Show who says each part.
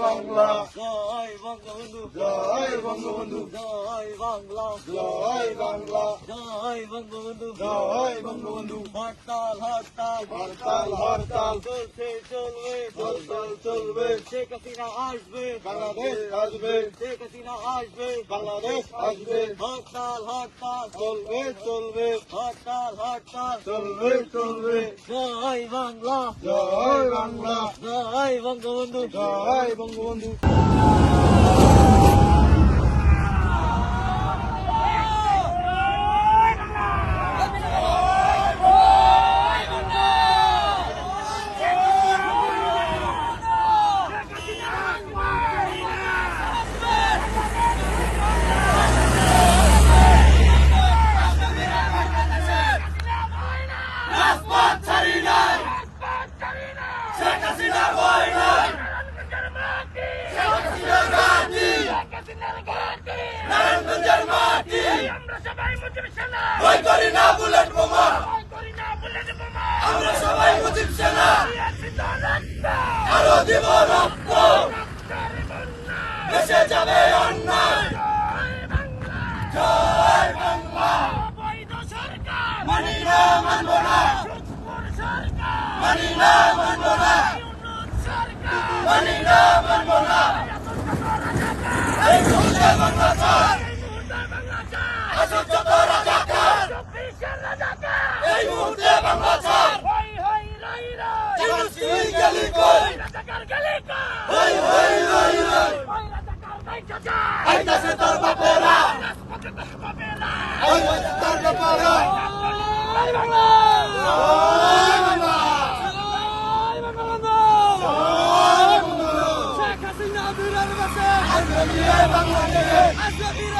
Speaker 1: বাংলা
Speaker 2: জয় বঙ্গবন্ধু
Speaker 1: জয় বঙ্গবন্ধু
Speaker 2: জয় বাংলা
Speaker 1: জয় বাংলা
Speaker 2: জয় বঙ্গবন্ধু
Speaker 1: জয় বঙ্গবন্ধু
Speaker 2: হরতাল হরতাল
Speaker 1: হরতাল হরতাল
Speaker 2: চলছে চলবে
Speaker 1: হরতাল চলবে
Speaker 2: শেখ হাসিনা আসবে
Speaker 1: বাংলাদেশ আসবে
Speaker 2: শেখ হাসিনা আসবে
Speaker 1: বাংলাদেশ আসবে
Speaker 2: হরতাল হরতাল
Speaker 1: চলবে চলবে
Speaker 2: হরতাল হরতাল
Speaker 1: চলবে চলবে
Speaker 2: জয় বাংলা
Speaker 1: জয় বাংলা
Speaker 2: জয় বঙ্গবন্ধু
Speaker 1: জয় বঙ্গবন্ধু
Speaker 3: ভয় করি না বুলেট বোমা আমরা সবাই মুজিব সেনা আরো দিব রক্ত দেশে যাবে অন্যায় জয় বাংলা মানি না মানব না মানি না মানব না মানি না মানব না এই মুহূর্তে বাংলা চাই আসুক যত রাজাকার এই মুহূর্তে বাংলা চাই তুই গেলি কই হই হই হই হই আইতাছে তোর বাপেরা আইতাছে তোর বাপেরা জয় বাংলা জয় বাংলা
Speaker 2: শেখ হাসিনা বীরের বাসে
Speaker 3: আজকে বাংলাদেশ
Speaker 2: আজকে